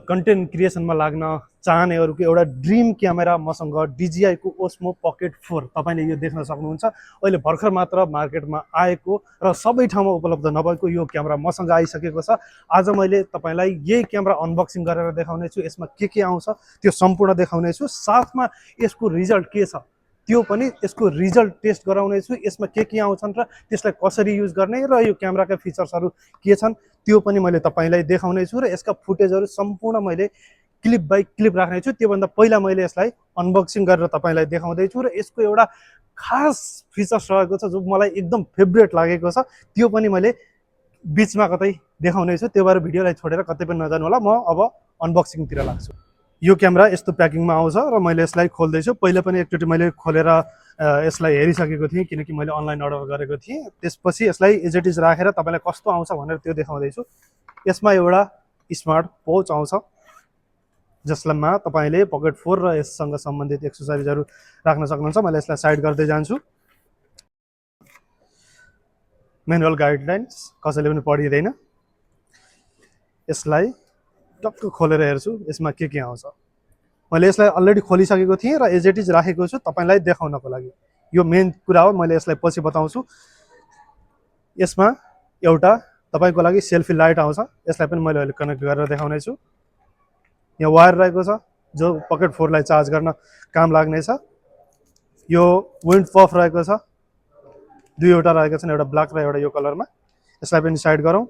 Content क्रिएसनमा लाग्न चाहनेहरूको एउटा dream camera मसँग DJI को Osmo Pocket 4 तपाईले यो देख्न सक्नुहुन्छ। अहिले भर्खर मात्र मार्केटमा आएको र सबै ठाउँमा उपलब्ध नभएको यो क्यामेरा मसँग आइसकेको छ। आज मैले तपाईलाई यही क्यामेरा अनबक्सिङ गरेर देखाउने छु। यसमा के आउँछ त्यो सम्पूर्ण देखाउने छु। साथमा यसको रिजल्ट के छ त्यो पनि यसको रिजल्ट टेस्ट गराउने छु। यसमा के आउँछन् र त्यसलाई कसरी युज गर्ने र यो क्यामेराका फिचर्सहरू के छन् त्यो पनि मैले तपाईलाई देखाउने छु र यसका फुटेजहरू सम्पूर्ण मैले क्लिप बाइ क्लिप राख्ने छु। त्योभन्दा पहिला मैले यसलाई अनबक्सिङ गरेर तपाईलाई देखाउँदै छु र यसको एउटा खास फिचर्स रहेको छ जो मलाई एकदम फेभरेट लागेको छ। त्यो पनि मैले बीचमा कतै देखाउने छु। त्यो भएर भिडियोलाई छोडेर कतै पनि नजानु होला। म अब अनबक्सिङतिर लाग्छु। यो क्यामेरा यस्तो प्याकिङमा आउँछ र मैले यसलाई खोल्दै छु। पहिला पनि एकचोटि मैले खोलेर यसलाई हेरिसकेको थिएँ किनकि मैले अनलाइन अर्डर गरेको थिएँ। त्यसपछि यसलाई एज इट इज राखेर तपाईलाई कस्तो आउँछ भनेर त्यो देखाउँदै छु। यसमा एउटा स्मार्ट पाउच आउँछ जसमा तपाईले पकेट 4 र यससँग सम्बन्धित एक्सेसरिजहरू राख्न सक्नुहुन्छ। मैले यसलाई साइड गर्दै जान्छु। म्यानुअल गाइडलाइन्स कसैले पनि पढिदैन। यसलाई टक्क खोलेर हेर्छु यसमा के आउँछ। मैले यसलाई अलरेडी खोलिसकेको थिएँ र एज इट इज राखेको छु तपाईलाई देखाउनको लागि। यो मेन कुरा हो, मैले यसलाई पछि बताउँछु। यसमा एउटा तपाईको लागि सेल्फी लाइट आउँछ। यसलाई पनि मैले अहिले कनेक्ट गरेर देखाउने छु। यहाँ वायर रहेको छ जो पकेट 4 लाई चार्ज गर्न काम लाग्ने छ। यो विन्ड पफ रहेको छ, दुईवटा रहेको छन्, एउटा ब्ल्याक र एउटा यो कलरमा। यसलाई पनि साइड गरौँ।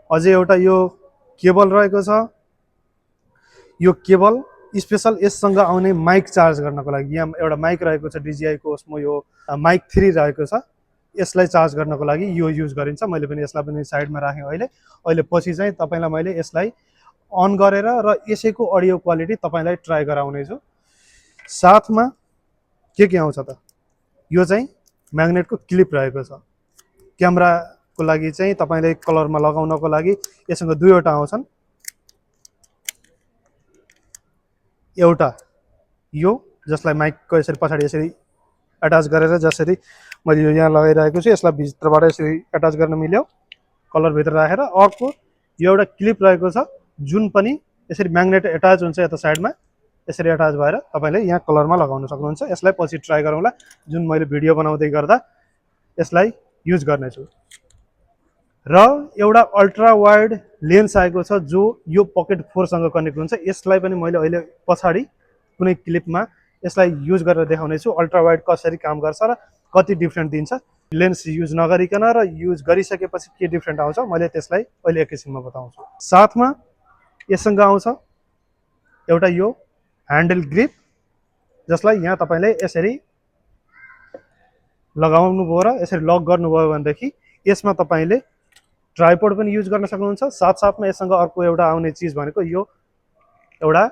अझै एउटा यो केबल रहेको छ। यो केबल स्पेशल यससँग आउने माइक चार्ज गर्नको लागि। यहाँ एउटा माइक रहेको छ DJI को Osmo, यो माइक 3 रहेको छ। यसलाई चार्ज गर्नको लागि यो युज गरिन्छ। मैले पनि यसलाई पनि साइडमा राखेँ। अहिले पछि चाहिँ तपाईलाई मैले यसलाई अन गरेर र यसैको अडियो क्वालिटी तपाईलाई ट्राई गराउने छु। साथमा के आउँछ त, यो चाहिँ म्याग्नेटको क्लिप रहेको छ। क्यामेराको लागि चाहिँ तपाईले कलरमा लगाउनको लागि यससँग दुईवटा आउँछन्। एउटा यो जसलाई माइकको यसरी पछाडि यसरी अट्याच गरेर जसरी मैले यो यहाँ लगाइरहेको छु यसलाई भित्रबाट यसरी अट्याच गर्न मिल्यो कलर भित्र राखेर। अर्को यो एउटा क्लिप रहेको छ जुन पनि यसरी म्याग्नेट अट्याच हुन्छ यता साइडमा, यसरी अट्याच भएर तपाईले यहाँ कलरमा लगाउन सक्नुहुन्छ। यसलाई पछि ट्राई गरौँला जुन मैले भिडियो बनाउँदै गर्दा यसलाई युज गर्ने छु। र एउटा अल्ट्रा वाइड लेन्स आएको छ जो यो पकेट 4 सँग कनेक्ट हुन्छ। यसलाई पनि मैले अहिले पछाडि कुनै क्लिपमा यसलाई युज गरेर देखाउने छु। अल्ट्रा वाइड कसरी काम गर्छ र कति डिफरेन्ट दिन्छ। लेन्स युज नगरिकन र युज गरिसकेपछि के डिफरेन्ट आउँछ मैले त्यसलाई अहिले एकैछिनमा बताउँछु। साथमा यससँग आउँछ एउटा यो ह्यान्डल ग्रिप जसलाई यहाँ तपाईले यसरी लगाउनु भयो र यसरी लक गर्नुभयो भनेदेखि यसमा तपाईले ट्राइपोड पनि युज गर्न सक्नुहुन्छ। साथसाथमा यससँग अर्को एउटा आउने चिज भनेको यो एउटा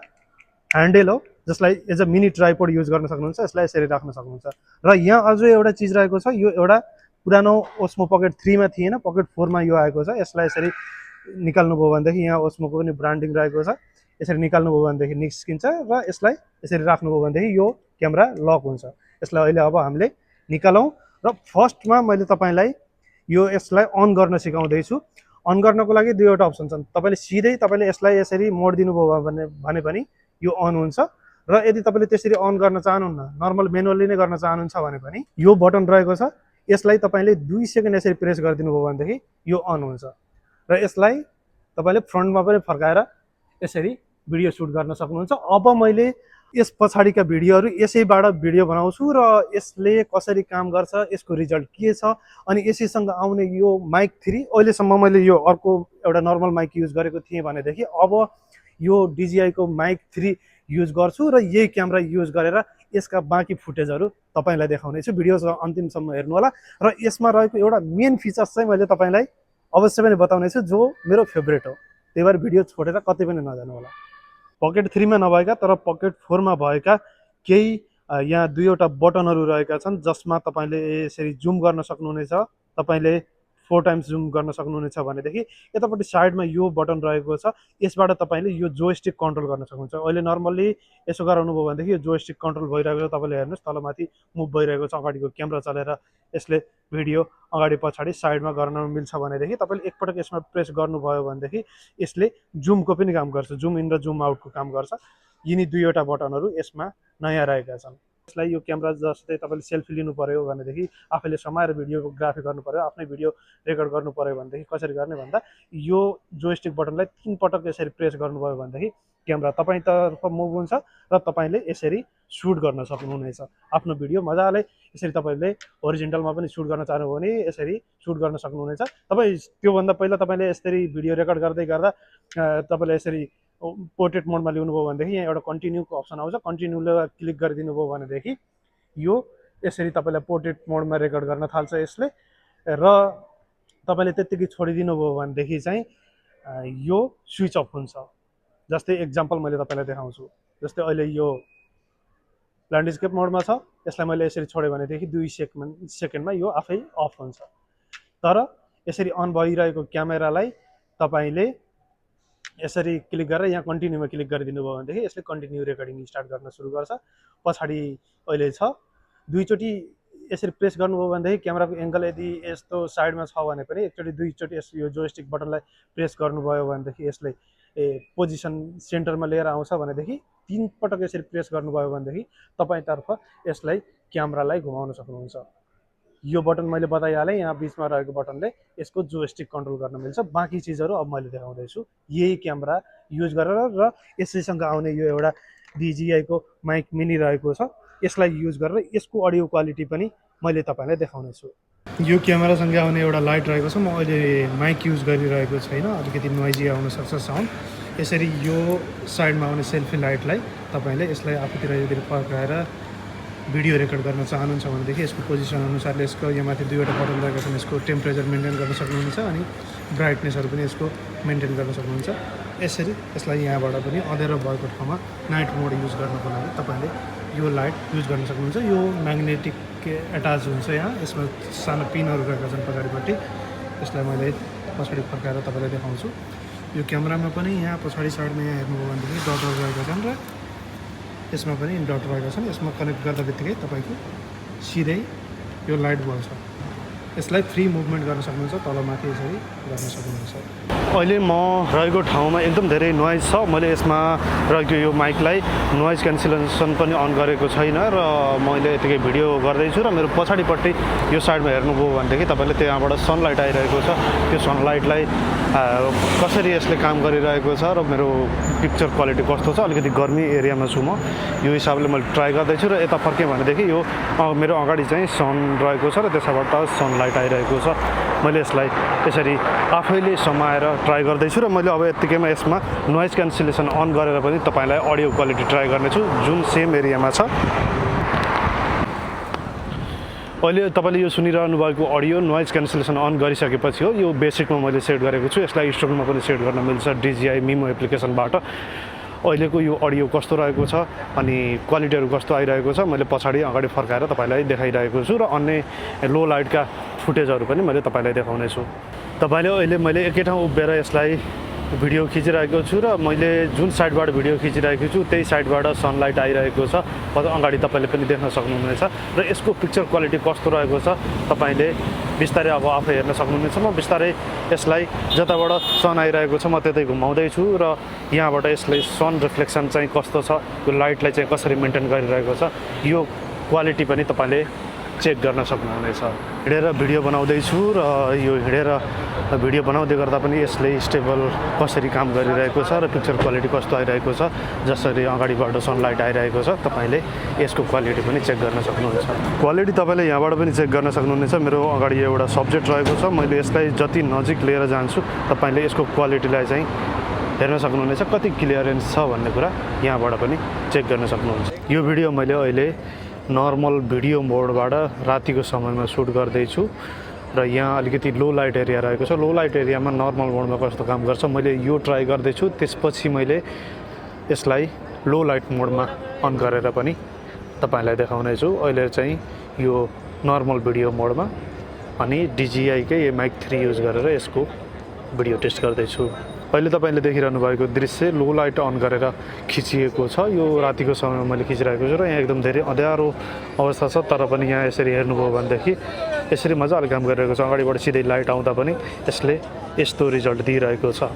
ह्यान्डल हो जसलाई as a mini tripod use गर्न सक्नुहुन्छ। यसलाई यसरी राख्न सक्नुहुन्छ। र यहाँ अझै एउटा चिज रहेको छ। यो एउटा पुरानो Osmo Pocket 3 मा थिएन, Pocket 4 मा यो आएको छ। यसलाई यसरी निकाल्नु भयो भनेदेखि यहाँ Osmo को पनि ब्रान्डिङ रहेको छ। यसरी निकाल्नु भयो भनेदेखि निस्किन्छ र यसलाई यसरी राख्नु भयो भनेदेखि यो क्यामेरा लक हुन्छ। यसलाई अहिले अब हामीले निकालौँ र फर्स्टमा मैले तपाईलाई यो यसलाई अन गर्न सिकाउँदै छु। अन गर्नको लागि दुईवटा अप्सन छन्। तपाईले सिधै तपाईले यसलाई यसरी मोड दिनुभयो भने पनि यो अन हुन्छ र यदि तपाईले त्यसरी अन गर्न चाहनुहुन्न, नर्मल म्यानुअली नै गर्न चाहनुहुन्छ भने पनि यो बटन रहेको छ। यसलाई तपाईले 2 सेकेन्ड यसरी प्रेस गरिदिनु भयो भनेदेखि यो अन हुन्छ र यसलाई तपाईले फ्रन्टमा पनि फर्काएर यसरी भिडियो सुट गर्न सक्नुहुन्छ। अब मैले यस पछाडिका भिडियोहरू यसैबाट भिडियो बनाउँछु र यसले कसरी काम गर्छ, यसको रिजल्ट के छ, अनि यसैसँग आउने यो माइक 3 अहिलेसम्म मैले यो अर्को एउटा नर्मल माइक युज गरेको थिएँ भनेदेखि अब यो DJI को माइक 3 युज गर्छु र यही क्यामेरा युज गरेर यसका बाँकी फुटेजहरू तपाईलाई देखाउने छु। भिडियो अन्तिमसम्म हेर्नु होला र यसमा रहेको एउटा मेन फिचर्स चाहिँ मैले तपाईलाई अवश्य पनि बताउने छु जो मेरो फेभरेट हो। त्यही भएर भिडियो छोडेर कतै पनि नजानु होला। पकेट 3 मा नभएका तर पकेट 4 मा भएका केही यहाँ दुईवटा बटनहरू रहेका छन् जसमा तपाईले यसरी जुम गर्न सक्नुहुनेछ। तपाईले 4 टाइम्स जुम गर्न सक्नुहुनेछ भनेदेखि यतापट्टि साइडमा यो बटन रहेको छ, यसबाट तपाईँले यो जोयस्टिक कन्ट्रोल गर्न सक्नुहुन्छ। अहिले नर्मल्ली यसो गराउनु भयो भनेदेखि यो जोयस्टिक कन्ट्रोल भइरहेको छ, तपाईँले हेर्नुहोस् तलमाथि मुभ भइरहेको छ, अगाडिको क्यामेरा चलेर यसले भिडियो अगाडि पछाडि साइडमा गर्न मिल्छ भनेदेखि तपाईँले एकपटक यसमा प्रेस गर्नुभयो भनेदेखि यसले जुमको पनि काम गर्छ, जुम इन र जुम आउटको काम गर्छ। यिनी दुईवटा बटनहरू यसमा नयाँ रहेका छन्। यसलाई यो क्यामेरा जस्तै तपाईँले सेल्फी लिनु पर्यो भनेदेखि, आफैले समाएर भिडियोग्राफी गर्नु पर्यो, आफ्नै भिडियो रेकर्ड गर्नु पर्यो भनेदेखि कसरी गर्ने भन्दा यो जोयस्टिक बटनलाई 3 पटक यसरी प्रेस गर्नुभयो भनेदेखि क्यामेरा तपाईँतर्फ मुभ हुन्छ र तपाईँले यसरी सुट गर्न सक्नुहुनेछ। आफ्नो भिडियो मजाले यसरी तपाईँले होरिजेन्टलमा पनि सुट गर्न चाहनुभयो भने यसरी सुट गर्न सक्नुहुनेछ। तपाईँ त्योभन्दा पहिला तपाईँले यसरी भिडियो रेकर्ड गर्दै गर्दा तपाईँले यसरी पोर्ट्रेट मोडमा ल्याउनुभयो भनेदेखि यहाँ एउटा कन्टिन्यूको अप्सन आउँछ, कन्टिन्यूले क्लिक गरिदिनु भयो भनेदेखि यो यसरी तपाईँलाई पोर्ट्रेट मोडमा रेकर्ड गर्न थाल्छ यसले, र तपाईँले त्यत्तिकै छोडिदिनु भयो भनेदेखि चाहिँ यो स्विच अफ हुन्छ। जस्तै एक्जाम्पल मैले तपाईँलाई देखाउँछु, जस्तै अहिले यो ल्यान्डस्केप मोडमा छ, यसलाई मैले यसरी छोडेँ भनेदेखि 2 सेकेन्डमा यो आफै अफ हुन्छ। तर यसरी अन भइरहेको क्यामेरालाई तपाईँले यसरी क्लिक गरेर यहाँ कन्टिन्यूमा क्लिक गरिदिनु भयो भनेदेखि यसले कन्टिन्यू रेकर्डिङ स्टार्ट गर्न सुरु गर्छ। पछाडि अहिले छ, दुईचोटि यसरी प्रेस गर्नुभयो भनेदेखि क्यामेराको एङ्गल यदि यस्तो साइडमा छ भने पनि एकचोटि दुईचोटि यो जोयस्टिक बटनलाई प्रेस गर्नुभयो भनेदेखि यसले पोजिसन सेन्टरमा लिएर आउँछ भनेदेखि 3 पटक यसरी प्रेस गर्नुभयो भनेदेखि तपाईँतर्फ यसलाई क्यामेरालाई घुमाउन सक्नुहुन्छ। यो बटन मैले बताइहालेँ, यहाँ बिचमा रहेको बटनले यसको जोयस्टिक कन्ट्रोल गर्न मिल्छ। बाँकी चिजहरू अब मैले देखाउँदैछु यही क्यामेरा युज गरेर, र यसैसँग आउने यो एउटा DJI को माइक मिनी रहेको छ, यसलाई युज गरेर यसको अडियो क्वालिटी पनि मैले तपाईँलाई देखाउनेछु। यो क्यामेरासँग आउने एउटा लाइट रहेको छ, म अहिले माइक युज गरिरहेको छैन, अलिकति नोइजी आउन सक्छ साउन्ड। यसरी यो साइडमा आउने सेल्फी लाइटलाई तपाईँले यसलाई आफूतिर यदि फर्काएर भिडियो रेकर्ड गर्न चाहनुहुन्छ भनेदेखि यसको पोजिसन अनुसारले यसको यहाँ माथि 2वटा बटन रहेको छन्, यसको टेम्परेचर मेन्टेन गर्न सक्नुहुन्छ अनि ब्राइटनेसहरू पनि यसको मेन्टेन गर्न सक्नुहुन्छ। यसरी यसलाई यहाँबाट पनि अँध्यारो भएको ठाउँमा नाइट मोड युज गर्नको लागि तपाईँले यो लाइट युज गर्न सक्नुहुन्छ। यो म्याग्नेटिक एटाच हुन्छ, यहाँ यसमा सानो पिनहरू रहेका छन् पछाडिपट्टि, यसलाई मैले पछाडि फर्काएर तपाईँलाई देखाउँछु। यो क्यामेरामा पनि यहाँ पछाडि साइडमा यहाँ हेर्नुभयो भनेदेखि डटहरू रहेका छन् र यसमा पनि डट रहेका छन्। यसमा कनेक्ट गर्दा बित्तिकै तपाईँको सिधै यो लाइट बल्छ। यसलाई फ्री मुभमेन्ट गर्न सक्नुहुन्छ, तलमाथि यसरी गर्न सक्नुहुन्छ। अहिले म रहेको ठाउँमा एकदम धेरै नोइज छ, मैले यसमा रहेको यो माइकलाई नोइज क्यान्सलेसन पनि अन गरेको छैन र मैले यतिकै भिडियो गर्दैछु र मेरो पछाडिपट्टि यो साइडमा हेर्नुभयो भनेदेखि तपाईँले त्यहाँबाट सनलाइट आइरहेको छ। त्यो सनलाइटलाई कसरी यसले काम गरिरहेको छ र मेरो पिक्चर क्वालिटी कस्तो छ, अलिकति गर्मी एरियामा छु म, यो हिसाबले मैले ट्राई गर्दैछु। र यता फर्केँ भनेदेखि यो मेरो अगाडि चाहिँ सन रहेको छ र त्यसबाट सनलाइट आइरहेको छ। मैले यसलाई यसरी आफैले समाएर ट्राई गर्दैछु र मैले अब यत्तिकैमा यसमा नोइज क्यान्सलेसन अन गरेर पनि तपाईँलाई अडियो क्वालिटी ट्राई गर्नेछु जुन सेम एरियामा छ। अहिले तपाईँले यो सुनिरहनु भएको अडियो नोइज क्यान्सलेसन अन गरिसकेपछि हो। यो बेसिकमा मैले सेट गरेको छु, यसलाई स्टोरमा पनि सेट गर्न मिल्छ DJI मिमो एप्लिकेसनबाट। अहिलेको यो अडियो कस्तो रहेको छ अनि क्वालिटीहरू कस्तो आइरहेको छ मैले पछाडि अगाडि फर्काएर तपाईँलाई देखाइरहेको छु र अन्य लो लाइटका फुटेजहरू पनि मैले तपाईँलाई देखाउने छु। तपाईँले अहिले मैले एकै ठाउँ उभिएर यसलाई भिडियो खिचिरहेको छु र मैले जुन साइडबाट भिडियो खिचिरहेको छु त्यही साइडबाट सनलाइट आइरहेको छ, अगाडि तपाईँले पनि देख्न सक्नुहुनेछ। र यसको पिक्चर क्वालिटी कस्तो रहेको छ तपाईँले बिस्तारै अब आफै हेर्न सक्नुहुनेछ। म बिस्तारै यसलाई जताबाट सन आइरहेको छ म त्यतै घुमाउँदैछु र यहाँबाट यसले सन रिफ्लेक्सन चाहिँ कस्तो छ, यो लाइटलाई चाहिँ कसरी मेन्टेन गरिरहेको छ, यो क्वालिटी पनि तपाईँले चेक गर्न सक्नुहुनेछ। हिँडेर भिडियो बनाउँदैछु र यो हिँडेर भिडियो बनाउँदै गर्दा पनि यसले स्टेबल कसरी काम गरिरहेको छ र पिक्चर क्वालिटी कस्तो आइरहेको छ, जसरी अगाडिबाट सनलाइट आइरहेको छ तपाईँले यसको क्वालिटी पनि चेक गर्न सक्नुहुन्छ। क्वालिटी तपाईँले यहाँबाट पनि चेक गर्न सक्नुहुनेछ। मेरो अगाडि एउटा सब्जेक्ट रहेको छ, मैले यसलाई जति नजिक लिएर जान्छु तपाईँले यसको क्वालिटीलाई चाहिँ हेर्न सक्नुहुनेछ, कति क्लियरेन्स छ भन्ने कुरा यहाँबाट पनि चेक गर्न सक्नुहुन्छ। यो भिडियो मैले अहिले नर्मल भिडियो मोडबाट रातिको समयमा सुट गर्दैछु र यहाँ अलिकति लो लाइट एरिया रहेको छ। लो लाइट एरियामा नर्मल मोडमा कस्तो काम गर्छ मैले यो ट्राई गर्दैछु, त्यसपछि मैले यसलाई लो लाइट मोडमा अन गरेर पनि तपाईँलाई देखाउने छु। अहिले चाहिँ यो नर्मल भिडियो मोडमा अनि DJI-कै माइक 3 युज गरेर यसको भिडियो टेस्ट गर्दैछु। अहिले तपाईँले देखिरहनु भएको दृश्य लो लाइट अन गरेर खिचिएको छ। यो रातिको समयमा मैले खिचिरहेको छु र यहाँ एकदम धेरै अँध्यारो अवस्था छ, तर पनि यहाँ यसरी हेर्नुभयो भनेदेखि यसरी मजाले काम गरिरहेको छ। अगाडिबाट सिधै लाइट आउँदा पनि यसले यस्तो रिजल्ट दिइरहेको छ।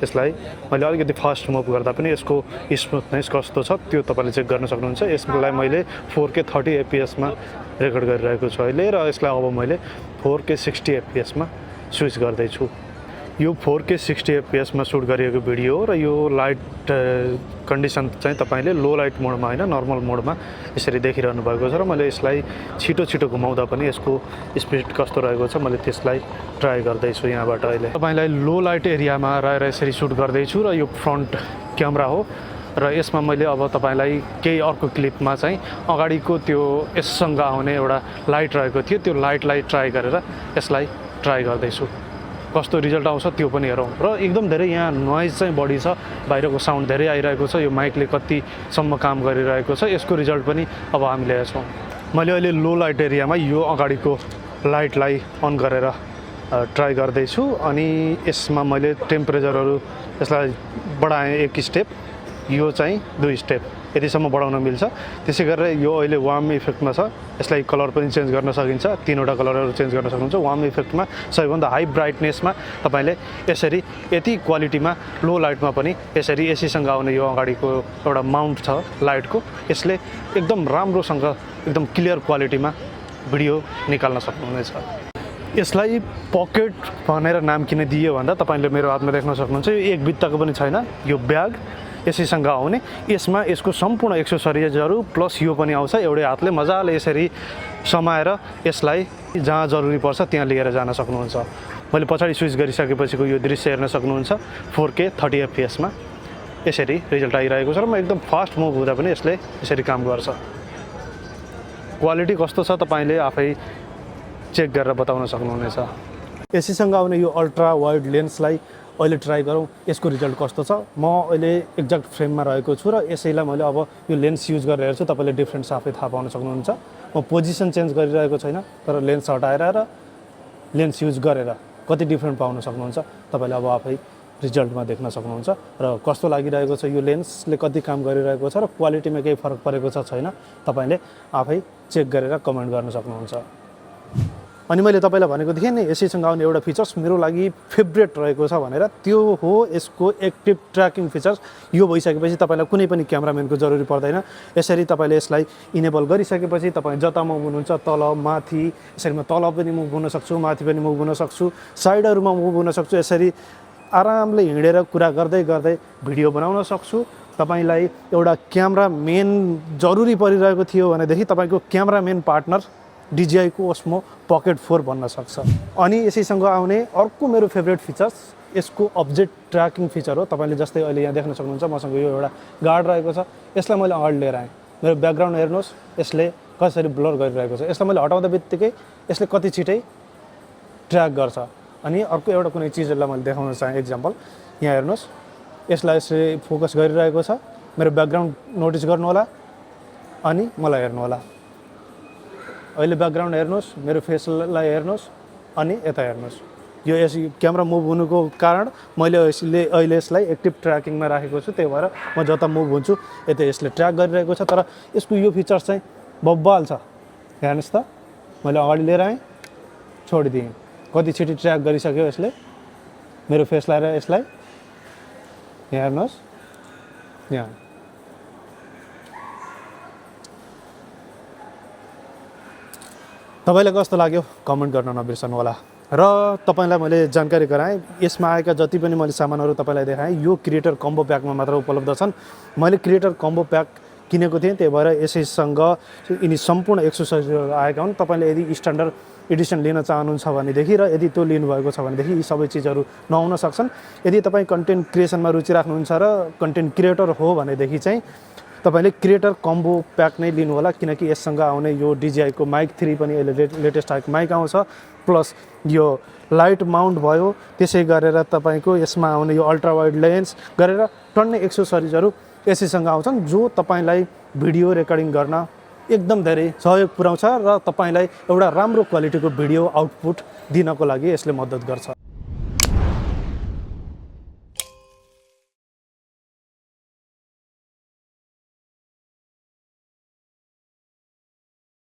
यसलाई मैले अलिकति फास्ट मुभ गर्दा पनि यसको स्मुथनेस कस्तो छ त्यो तपाईँले चेक गर्न सक्नुहुन्छ। यसलाई मैले 4K 30 FPS मा रेकर्ड गरिरहेको छु अहिले, र यसलाई अब मैले 4K 60 FPS मा स्विच गर्दैछु। यो 4K 60 FPS मा सुट गरिएको भिडियो हो र यो लाइट कन्डिसन चाहिँ तपाईँले लो लाइट मोडमा होइन नर्मल मोडमा यसरी देखिरहनु भएको छ, र मैले यसलाई छिटो छिटो घुमाउँदा पनि यसको स्पिड कस्तो रहेको छ मैले त्यसलाई ट्राई गर्दैछु यहाँबाट। अहिले तपाईँलाई लो लाइट एरियामा रहेर यसरी सुट गर्दैछु र यो फ्रन्ट क्यामेरा हो, र यसमा मैले अब तपाईँलाई केही अर्को क्लिपमा चाहिँ अगाडिको त्यो यससँग आउने एउटा लाइट रहेको थियो त्यो लाइटलाई ट्राई गरेर यसलाई ट्राई गर्दैछु। कस्तो रिजल्ट आउँछ त्यो पनि हेरौँ। र एकदम धेरै यहाँ नोइज चाहिँ बढी छ, बाहिरको साउन्ड धेरै आइरहेको छ। यो माइकले कतिसम्म काम गरिरहेको छ यसको रिजल्ट पनि अब हामीले हेर्छौँ। मैले अहिले लो लाइट एरियामा यो अगाडिको लाइटलाई अन गरेर ट्राई गर्दैछु, अनि यसमा मैले टेम्परेचरहरू यसलाई बढाएँ 1 स्टेप, यो चाहिँ 2 स्टेप यतिसम्म बढाउन मिल्छ। त्यसै गरेर यो अहिले वार्म इफेक्टमा छ, यसलाई कलर पनि चेन्ज गर्न सकिन्छ, 3वटा कलरहरू चेन्ज गर्न सक्नुहुन्छ। वार्म इफेक्टमा सबैभन्दा हाई ब्राइटनेसमा तपाईँले यसरी यति क्वालिटीमा लो लाइटमा पनि यसरी एसीसँग आउने यो अगाडिको एउटा माउन्ट छ लाइटको, यसले एकदम राम्रोसँग एकदम क्लियर क्वालिटीमा भिडियो निकाल्न सक्नुहुनेछ। यसलाई पकेट भनेर नाम किन दियो भन्दा तपाईँले मेरो हातमा देख्न सक्नुहुन्छ यो एक बित्ताको पनि छैन, यो ब्याग एसीसँग आउने, यसमा यसको सम्पूर्ण एक्सेसरिजहरू प्लस यो पनि आउँछ। एउटै हातले मजाले यसरी समाएर यसलाई जहाँ जरुरी पर्छ त्यहाँ लिएर जान सक्नुहुन्छ। मैले पछाडि स्विच गरिसकेपछिको यो दृश्य हेर्न सक्नुहुन्छ 4K 30 FPS मा यसरी रिजल्ट आइरहेको छ, र म एकदम फास्ट मुभ हुँदा पनि यसले यसरी काम गर्छ। क्वालिटी कस्तो छ तपाईँले आफै चेक गरेर बताउन सक्नुहुनेछ। एसीसँग आउने यो अल्ट्रा वाइड लेन्सलाई अहिले ट्राई गरौँ यसको रिजल्ट कस्तो छ। म अहिले एक्ज्याक्ट फ्रेममा रहेको छु र यसैलाई मैले अब यो लेन्स युज गरेर हेर्छु, तपाईँले डिफ्रेन्स आफै थाहा पाउन सक्नुहुन्छ। म पोजिसन चेन्ज गरिरहेको छैन, तर लेन्स हटाएर र लेन्स युज गरेर कति डिफ्रेन्ट पाउन सक्नुहुन्छ तपाईँले अब आफै रिजल्टमा देख्न सक्नुहुन्छ। र कस्तो लागिरहेको छ यो लेन्सले कति काम गरिरहेको छ र क्वालिटीमा केही फरक परेको छ छैन तपाईँले आफै चेक गरेर कमेन्ट गर्न सक्नुहुन्छ। अनि मैले तपाईँलाई भनेको थिएँ नि एसीसँग आउने एउटा फिचर्स मेरो लागि फेभरेट रहेको छ भनेर, त्यो हो यसको एक्टिभ ट्र्याकिङ फिचर्स। यो भइसकेपछि तपाईँलाई कुनै पनि क्यामेराम्यानको जरुरी पर्दैन। यसरी तपाईँले यसलाई इनेबल गरिसकेपछि तपाईँ जता मुभ हुनुहुन्छ तल माथि, यसरी म तल पनि मुभ हुन सक्छु, माथि पनि मुभ हुन सक्छु, साइडहरूमा मुभ हुन सक्छु। यसरी आरामले हिँडेर कुरा गर्दै गर्दै भिडियो बनाउन सक्छु। तपाईँलाई एउटा क्यामेराम्यान जरुरी परिरहेको थियो भनेदेखि तपाईँको क्यामेराम्यान पार्टनर DJI को ओस्मो पकेट 4 भन्न सक्छ। अनि यसैसँग आउने अर्को मेरो फेभरेट फिचर्स यसको अब्जेक्ट ट्र्याकिङ फिचर हो। तपाईँले जस्तै अहिले यहाँ देख्न सक्नुहुन्छ मसँग यो एउटा गार्ड रहेको छ, यसलाई मैले अगाडि लिएर आएँ, मेरो ब्याकग्राउन्ड हेर्नुहोस् यसले कसरी ब्लर गरिरहेको छ। यसलाई मैले हटाउँदा बित्तिकै यसले कति छिटै ट्र्याक गर्छ। अनि अर्को एउटा कुनै चिजहरूलाई मैले देखाउन चाहेँ एक्जाम्पल, यहाँ हेर्नुहोस् यसलाई यसले फोकस गरिरहेको छ, मेरो ब्याकग्राउन्ड नोटिस गर्नु होला अनि मलाई हेर्नु होला। अहिले ब्याकग्राउन्ड हेर्नुहोस्, मेरो फेसलाई हेर्नुहोस् अनि यता हेर्नुहोस्। यो क्यामेरा मुभ हुनुको कारण मैले अहिले यसलाई एक्टिभ ट्र्याकिङमा राखेको छु, त्यही भएर म जता मुभ हुन्छु यता यसले ट्र्याक गरिरहेको छ। तर यसको यो फिचर चाहिँ बब्बाल छ। हेर्नुहोस् त, मैले अगाडि लिएर आएँ छोडिदिएँ, कति छिटो ट्र्याक गरिसक्यो यसले मेरो फेसलाई र यसलाई। यहाँ हेर्नुहोस्, यहाँ तपाईँलाई कस्तो लाग्यो कमेन्ट गर्न नबिर्सनु होला। र तपाईँलाई मैले जानकारी गराएँ यसमा आएका जति पनि मैले सामानहरू तपाईँलाई देखाएँ यो क्रिएटर कम्बो प्याकमा मात्र उपलब्ध छन्। मैले क्रिएटर कम्बो प्याक किनेको थिएँ, त्यही भएर यसैसँग यिनी सम्पूर्ण एक्सेसरिजहरू आएका हुन्। तपाईँले यदि स्ट्यान्डर्ड एडिसन लिन चाहनुहुन्छ भनेदेखि र यदि त्यो लिनुभएको छ भनेदेखि यी सबै चिजहरू नआउन सक्छन्। यदि तपाईँ कन्टेन्ट क्रिएसनमा रुचि राख्नुहुन्छ र कन्टेन्ट क्रिएटर हो भनेदेखि चाहिँ तपाईँले क्रिएटर कम्बो प्याक नै लिनु होला, किनकि यससँग आउने यो DJI को माइक 3 पनि अहिले लेटेस्ट आएको माइक आउँछ, प्लस यो लाइट माउन्ट भयो, त्यसै गरेर तपाईँको यसमा आउने यो अल्ट्रा वाइड लेन्स गरेर टन्नै एक्सेसरिजहरू यसैसँग आउँछन् जो तपाईँलाई भिडियो रेकर्डिङ गर्न एकदम धेरै सहयोग पुर्याउँछ र तपाईलाई एउटा राम्रो क्वालिटीको भिडियो आउटपुट दिनको लागि यसले मद्दत गर्छ।